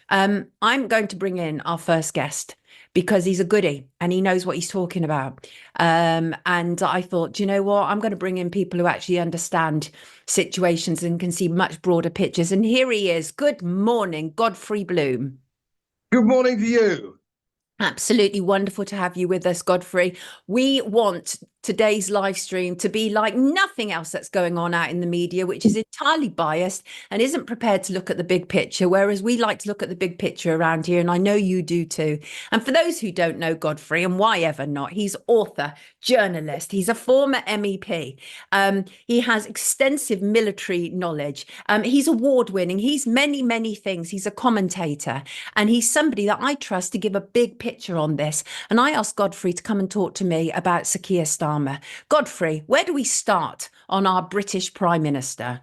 I'm going to bring in our first guest because he's a goodie and he knows what he's talking about. And I thought, do you know what? I'm going to bring in people who actually understand situations and can see much broader pictures. And here he is. Good morning, Godfrey Bloom. Good morning to you. Absolutely wonderful to have you with us, Godfrey. We want today's live stream to be like nothing else that's going on out in the media, which is entirely biased and isn't prepared to look at the big picture, whereas we like to look at the big picture around here, and I know you do too. And for those who don't know Godfrey, and why ever not, he's author, journalist, he's a former MEP. He has extensive military knowledge. He's award-winning. He's many, many things. He's a commentator, and he's somebody that I trust to give a big picture on this. And I asked Godfrey to come and talk to me about Sir Keir Starmer. Godfrey, where do we start on our British Prime Minister?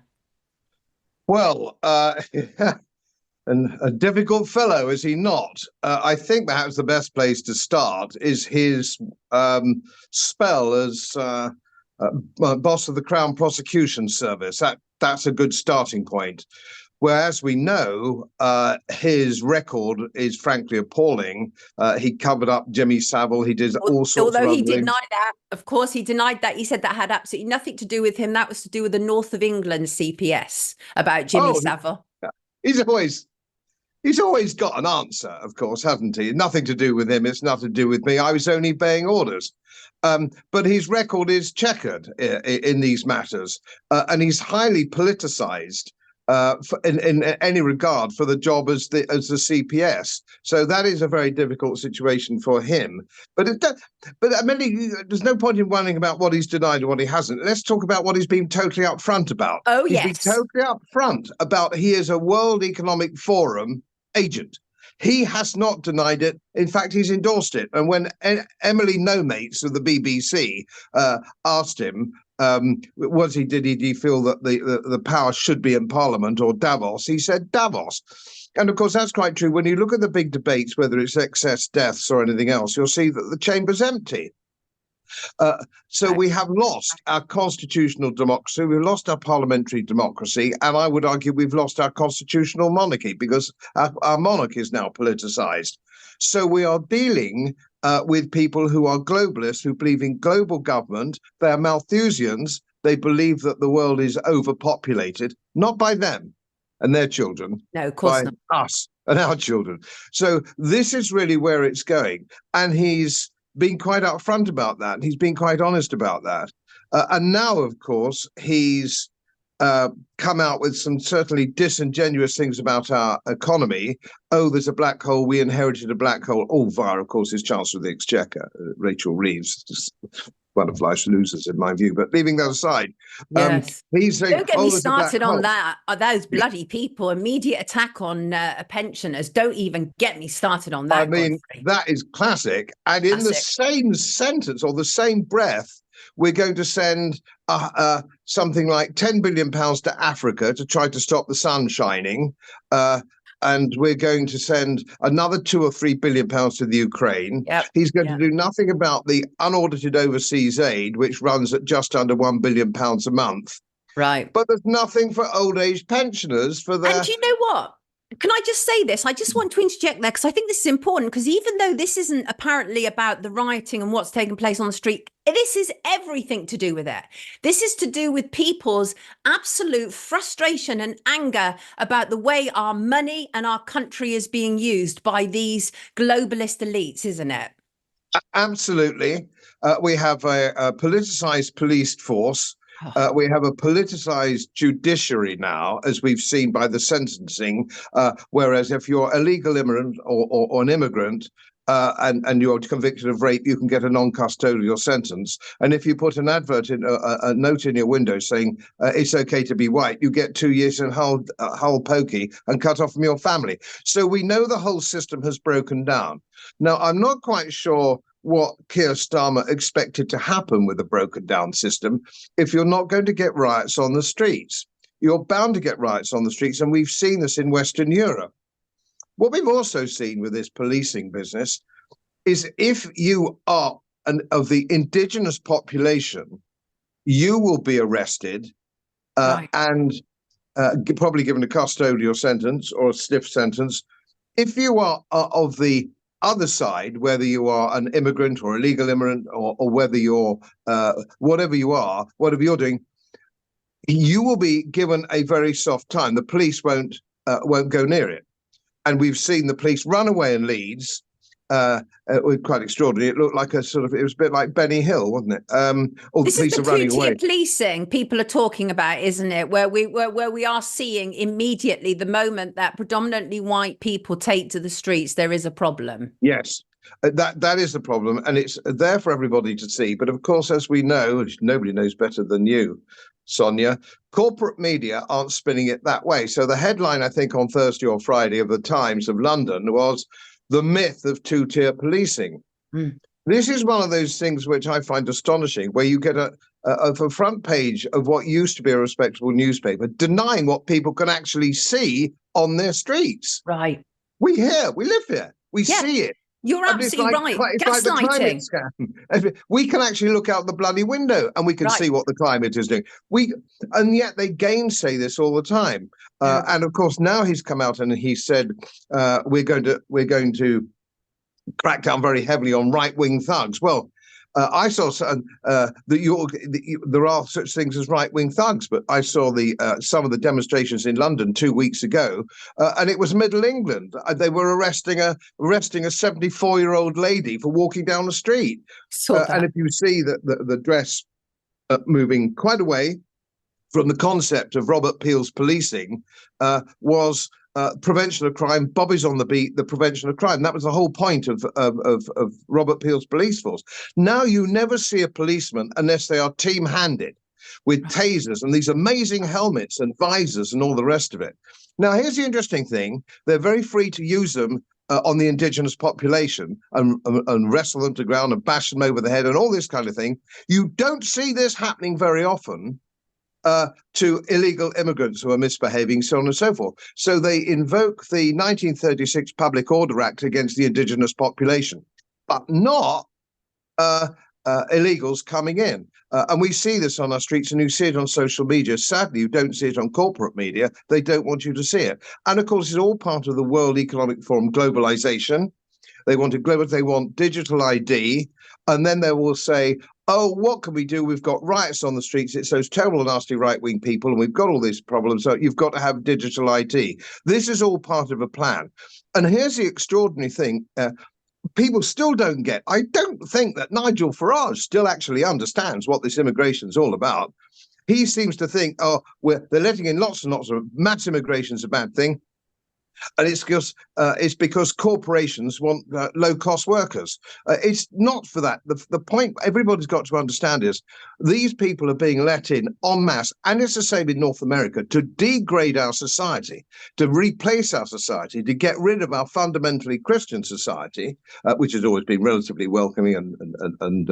Well, and a difficult fellow, is he not? I think perhaps the best place to start is his spell as boss of the Crown Prosecution Service. That's a good starting point. Whereas we know his record is frankly appalling. He covered up Jimmy Savile. He did all sorts of Although other he things. denied that, of course, he denied that. He said that had absolutely nothing to do with him. That was to do with the North of England CPS about Jimmy Savile. He's always got an answer, of course, hasn't he? Nothing to do with him. It's nothing to do with me. I was only obeying orders. But his record is checkered in these matters, and he's highly politicized. In any regard for the job as the CPS, so that is a very difficult situation for him. But I mean, there's no point in worrying about what he's denied and what he hasn't. Let's talk about what he's been totally upfront about. Oh, he's yes. been totally upfront about he is a World Economic Forum agent. He has not denied it. In fact, he's endorsed it. And when Emily No-Mates of the BBC asked him, did he feel that the power should be in Parliament or Davos? He said Davos. And of course, that's quite true. When you look at the big debates, whether it's excess deaths or anything else, you'll see that the chamber's empty. So we have lost our constitutional democracy, we've lost our parliamentary democracy, and I would argue we've lost our constitutional monarchy because our monarch is now politicized. So we are dealing with people who are globalists, who believe in global government. They're Malthusians. They believe that the world is overpopulated, not by them and their children, no, of course by not. us and our children. So this is really where it's going. And he's been quite upfront about that. He's been quite honest about that. And now, of course, he's come out with some certainly disingenuous things about our economy. Oh, there's a black hole. We inherited a black hole. All via, of course, his Chancellor of the Exchequer, Rachel Reeves. Just one of life's losers, in my view. But leaving that aside, yes. He's saying, don't get me started on that. Those bloody people, immediate attack on pensioners. Don't even get me started on that. I mean, Godfrey. That is classic. And in the same sentence or the same breath, we're going to send something like £10 billion to Africa to try to stop the sun shining. And we're going to send another £2 or £3 billion to the Ukraine. Yep. He's going to do nothing about the unaudited overseas aid, which runs at just under £1 billion a month. Right. But there's nothing for old age pensioners for their... And you know what? Can I just say this? I just want to interject there because I think this is important, because even though this isn't apparently about the rioting and what's taking place on the street, this is everything to do with it. This is to do with people's absolute frustration and anger about the way our money and our country is being used by these globalist elites, isn't it? Absolutely. We have a politicized police force. We have a politicized judiciary now, as we've seen by the sentencing, whereas if you're a legal immigrant or an immigrant and you're convicted of rape, you can get a non-custodial sentence. And if you put an advert in a note in your window saying it's okay to be white, you get 2 years in Hull pokey and cut off from your family. So we know the whole system has broken down. Now, I'm not quite sure what Keir Starmer expected to happen with a broken down system. If you're not going to get riots on the streets, you're bound to get riots on the streets. And we've seen this in Western Europe. What we've also seen with this policing business is if you are of the indigenous population, you will be arrested and probably given a custodial sentence or a stiff sentence. if you are of the other side, whether you are an immigrant or illegal immigrant, or whether you're whatever you are, whatever you're doing, you will be given a very soft time. The police won't go near it. And we've seen the police run away in Leeds. It was quite extraordinary. It looked like it was a bit like Benny Hill, wasn't it? All the This is police the are running away. two-tier policing people are talking about, isn't it? Where we are seeing immediately the moment that predominantly white people take to the streets, there is a problem. Yes, that is the problem, and it's there for everybody to see. But of course, as we know, nobody knows better than you, Sonia, corporate media aren't spinning it that way. So the headline, I think, on Thursday or Friday of the Times of London was "The Myth of Two-Tier Policing." Mm. This is one of those things which I find astonishing, where you get a front page of what used to be a respectable newspaper denying what people can actually see on their streets. Right. We live here, we see it. You're absolutely right. It's like the climate scam. We can actually look out the bloody window and we can see what the climate is doing. And yet they gainsay this all the time. And of course, now he's come out and he said we're going to crack down very heavily on right-wing thugs. Well, I saw there are such things as right-wing thugs, but I saw some of the demonstrations in London 2 weeks ago, and it was Middle England. They were arresting a 74-year-old lady for walking down the street. And if you see the dress moving quite away from the concept of Robert Peel's policing, was prevention of crime. Bobby's on the beat, the prevention of crime. That was the whole point of Robert Peel's police force. Now you never see a policeman unless they are team-handed with tasers and these amazing helmets and visors and all the rest of it. Now, here's the interesting thing. They're very free to use them on the indigenous population and wrestle them to ground and bash them over the head and all this kind of thing. You don't see this happening very often to illegal immigrants who are misbehaving, so on and so forth. So they invoke the 1936 Public Order Act against the indigenous population, but not illegals coming in. And we see this on our streets, and you see it on social media. Sadly, you don't see it on corporate media. They don't want you to see it. And of course, it's all part of the World Economic Forum globalization. They want digital ID, and then they will say, oh, what can we do? We've got riots on the streets. It's those terrible, nasty right-wing people, and we've got all these problems. So you've got to have digital ID. This is all part of a plan. And here's the extraordinary thing. People still don't get. I don't think that Nigel Farage still actually understands what this immigration is all about. He seems to think, they're letting in lots and lots of mass immigration is a bad thing. And it's because corporations want low-cost workers. It's not for that. The point everybody's got to understand is these people are being let in en masse, and it's the same in North America, to degrade our society, to replace our society, to get rid of our fundamentally Christian society, which has always been relatively welcoming and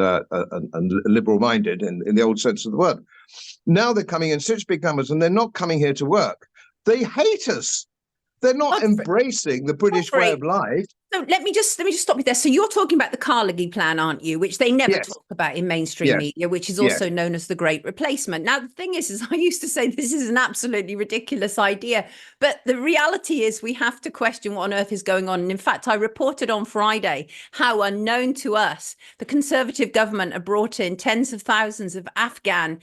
liberal-minded in the old sense of the word. Now they're coming in such big numbers, and they're not coming here to work. They hate us. They're not embracing the British way of life. So let me just stop you there. So you're talking about the Carnegie Plan, aren't you? Which they never talk about in mainstream media, which is also known as the Great Replacement. Now, the thing is I used to say this is an absolutely ridiculous idea, but the reality is we have to question what on earth is going on. And in fact, I reported on Friday how, unknown to us, the Conservative government have brought in tens of thousands of Afghan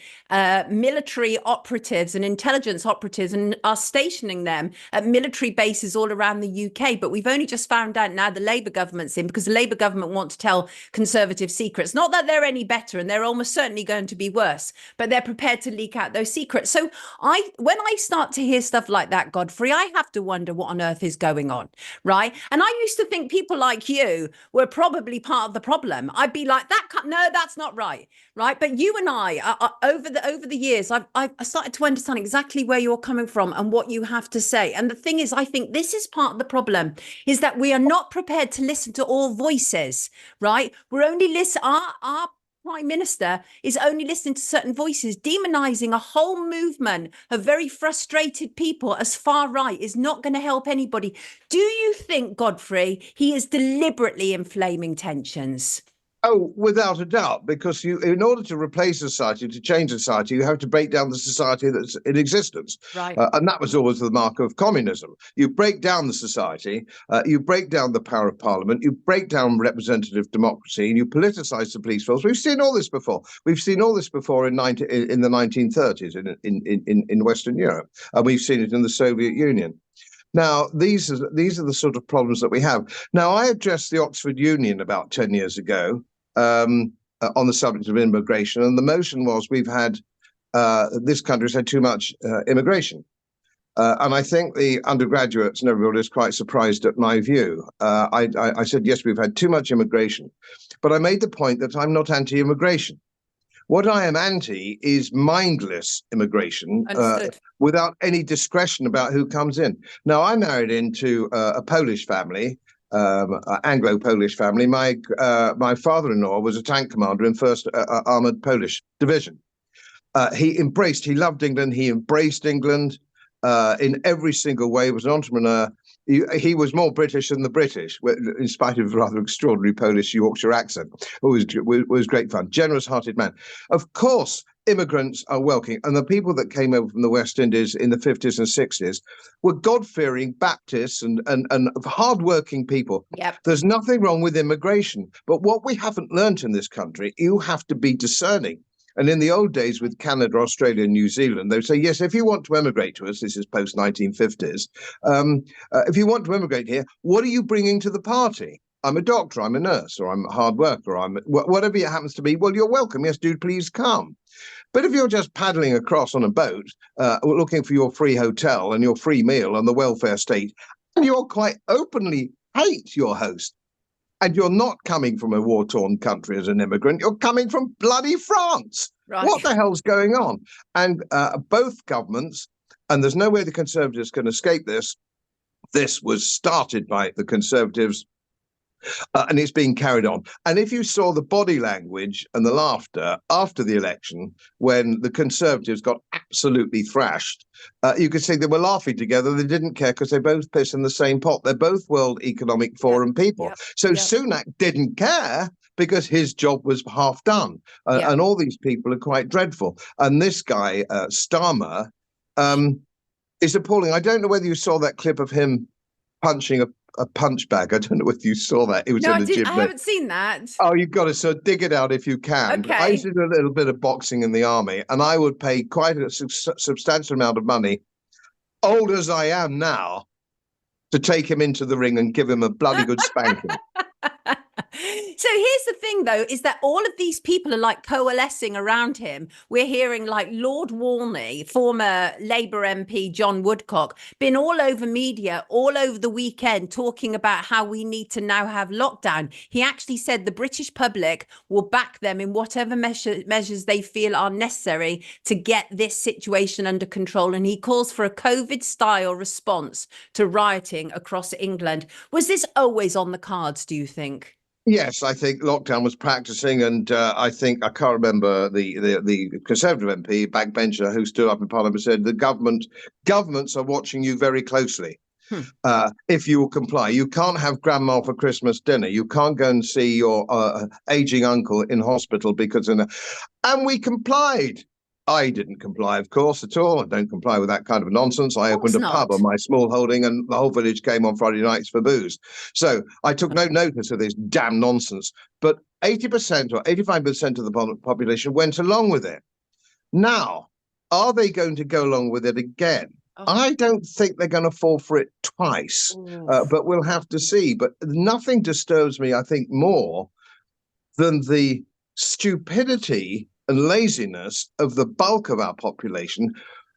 military operatives and intelligence operatives and are stationing them at military bases all around the UK. But we've only just found out now the Labour government's in, because the Labour government want to tell Conservative secrets. Not that they're any better, and they're almost certainly going to be worse, but they're prepared to leak out those secrets. So when I start to hear stuff like that, Godfrey, I have to wonder what on earth is going on, right? And I used to think people like you were probably part of the problem. I'd be like, no, that's not right, right? But you and I, over the years, I've started to understand exactly where you're coming from and what you have to say. And the thing is, I think this is part of the problem, is that we are not prepared to listen to all voices, right? We're only our Prime Minister is only listening to certain voices, demonizing a whole movement of very frustrated people as far right is not going to help anybody. Do you think, Godfrey, he is deliberately inflaming tensions? Oh, without a doubt, because in order to replace society, to change society, you have to break down the society that's in existence. Right. And that was always the mark of communism. You break down the society, you break down the power of parliament, you break down representative democracy, and you politicize the police force. We've seen all this before. We've seen all this before in the 1930s in Western Europe, and we've seen it in the Soviet Union. Now, these are the sort of problems that we have. Now, I addressed the Oxford Union about 10 years ago on the subject of immigration, and the motion was this country's had too much immigration. And I think the undergraduates and everybody is quite surprised at my view. I said, yes, we've had too much immigration, but I made the point that I'm not anti-immigration. What I am anti is mindless immigration without any discretion about who comes in. Now, I married into a Polish family, Anglo-Polish family. My father-in-law was a tank commander in 1st Armoured Polish Division. He loved England. He embraced England in every single way. He was an entrepreneur. He was more British than the British, in spite of a rather extraordinary Polish Yorkshire accent. It was great fun. Generous-hearted man. Of course, immigrants are welcome. And the people that came over from the West Indies in the 50s and 60s were God-fearing Baptists and hard-working people. Yep. There's nothing wrong with immigration. But what we haven't learnt in this country, you have to be discerning. And in the old days with Canada, Australia, and New Zealand, they would say, yes, if you want to emigrate to us, this is post-1950s, if you want to emigrate here, what are you bringing to the party? I'm a doctor, I'm a nurse, or I'm a hard worker, I'm whatever it happens to be. Well, you're welcome. Yes, do please come. But if you're just paddling across on a boat, looking for your free hotel and your free meal and the welfare state, and you're quite openly hate your host, and you're not coming from a war-torn country as an immigrant, you're coming from bloody France. Right. What the hell's going on? And both governments, and there's no way the Conservatives can escape this, this was started by the Conservatives, and it's being carried on. And if you saw the body language and the laughter after the election, when the Conservatives got absolutely thrashed, you could see they were laughing together. They didn't care because they both piss in the same pot. They're both World Economic Forum people. So Sunak didn't care because his job was half done. And all these people are quite dreadful. And this guy, Starmer, is appalling. I don't know whether you saw that clip of him punching a punch bag. I don't know if you saw that. It was in the gym. I haven't seen that. Oh, you've got to dig it out if you can. Okay. I used to do a little bit of boxing in the army, and I would pay quite a substantial amount of money, old as I am now, to take him into the ring and give him a bloody good spanking. So here's the thing, though, is that all of these people are like coalescing around him. We're hearing like Lord Walney, former Labour MP John Woodcock, been all over media all over the weekend talking about how we need to now have lockdown. He actually said the British public will back them in whatever measures they feel are necessary to get this situation under control. And he calls for a COVID-style response to rioting across England. Was this always on the cards, do you think? Yes, I think lockdown was practicing, and I can't remember the Conservative MP, backbencher, who stood up in Parliament and said the governments are watching you very closely. If you will comply, you can't have grandma for Christmas dinner. You can't go and see your aging uncle in hospital and we complied. I didn't comply, of course, at all. I don't comply with that kind of nonsense. I opened a pub on my small holding and the whole village came on Friday nights for booze. So I took no notice of this damn nonsense. But 80% or 85% of the population went along with it. Now, are they going to go along with it again? I don't think they're going to fall for it twice, but we'll have to see. But nothing disturbs me, I think, more than the stupidity and laziness of the bulk of our population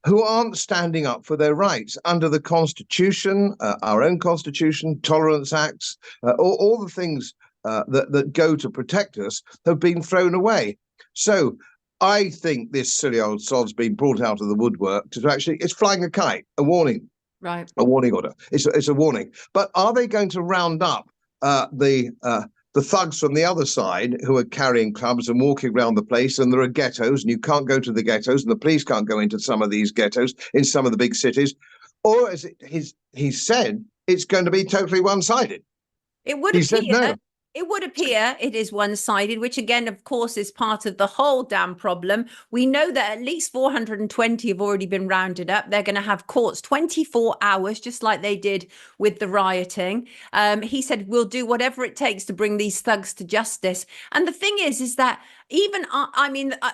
who aren't standing up for their rights under the Constitution, our own Constitution, Tolerance Acts, all the things that go to protect us have been thrown away. So I think this silly old sod's been brought out of the woodwork it's flying a kite, a warning. Right. A warning order. It's a warning. But are they going to round up the thugs from the other side who are carrying clubs and walking around the place, and there are ghettos, and you can't go to the ghettos, and the police can't go into some of these ghettos in some of the big cities? Or as he said, it's going to be totally one-sided. It would he appear, said no. It would appear it is one-sided, which again, of course, is part of the whole damn problem. We know that at least 420 have already been rounded up. They're going to have courts 24 hours, just like they did with the rioting. He said, we'll do whatever it takes to bring these thugs to justice. And the thing is that even, I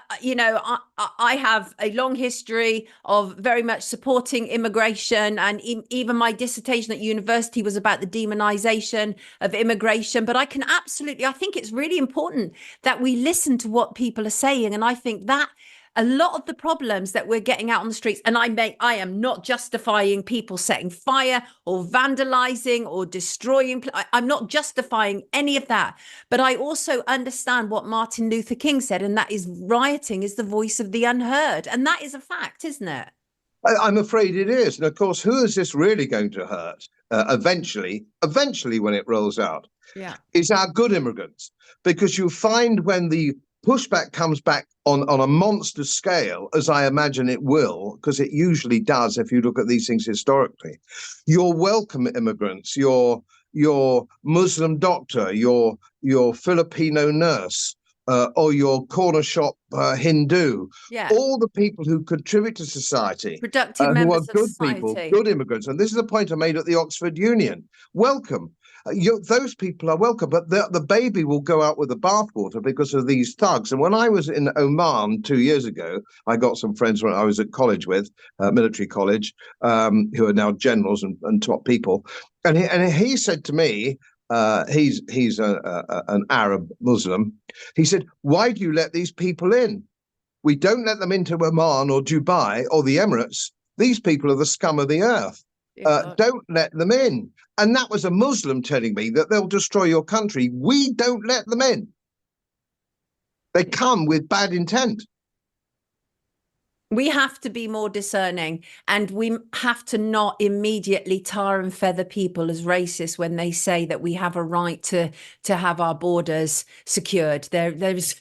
have a long history of very much supporting immigration, and even my dissertation at university was about the demonization of immigration. But I think it's really important that we listen to what people are saying. And I think that a lot of the problems that we're getting out on the streets, and I am not justifying people setting fire or vandalizing or destroying. I'm not justifying any of that. But I also understand what Martin Luther King said, and that is rioting is the voice of the unheard. And that is a fact, isn't it? I'm afraid it is. And of course, who is this really going to hurt eventually when it rolls out? Yeah. Is our good immigrants. Because you find when the pushback comes back on a monster scale, as I imagine it will, because it usually does if you look at these things historically, your welcome immigrants, your Muslim doctor, your Filipino nurse, or your corner shop Hindu, Yeah. all the people who contribute to society, Productive who are members of good people, society. good immigrants. And this is a point I made at the Oxford Union. Welcome. Those people are welcome, but the baby will go out with the bathwater because of these thugs. And when I was in Oman 2 years ago, I got some friends when I was at college with, military college, who are now generals and top people. And he said to me, he's an Arab Muslim. He said, "Why do you let these people in? We don't let them into Oman or Dubai or the Emirates. These people are the scum of the earth. Don't let them in." And that was a Muslim telling me that they'll destroy your country. We don't let them in. They come with bad intent. We have to be more discerning, and we have to not immediately tar and feather people as racist when they say that we have a right to have our borders secured. There's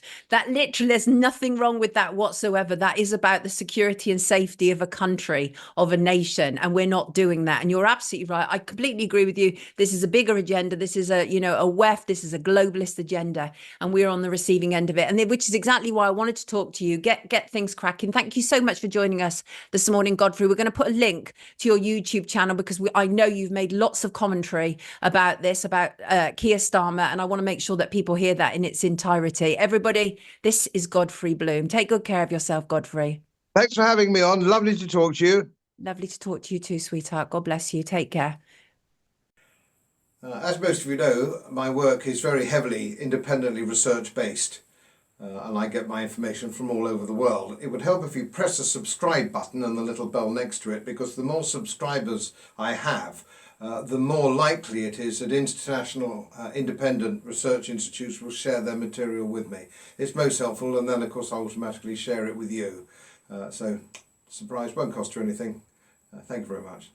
nothing wrong with that whatsoever. That is about the security and safety of a country, of a nation, and we're not doing that. And you're absolutely right. I completely agree with you. This is a bigger agenda. This is a WEF. This is a globalist agenda, and we're on the receiving end of it. And which is exactly why I wanted to talk to you, get things cracking. Thank you so much for joining us this morning, Godfrey. We're going to put a link to your YouTube channel because I know you've made lots of commentary about this, about Keir Starmer, and I want to make sure that people hear that in its entirety. Everybody, this is Godfrey Bloom. Take good care of yourself, Godfrey. Thanks for having me on. Lovely to talk to you. Lovely to talk to you too, sweetheart. God bless you. Take care. As most of you know, my work is very heavily independently research-based. And I get my information from all over the world. It would help if you press the subscribe button and the little bell next to it, because the more subscribers I have, the more likely it is that international independent research institutes will share their material with me. It's most helpful, and then of course I automatically share it with you. So surprise, won't cost you anything. Thank you very much.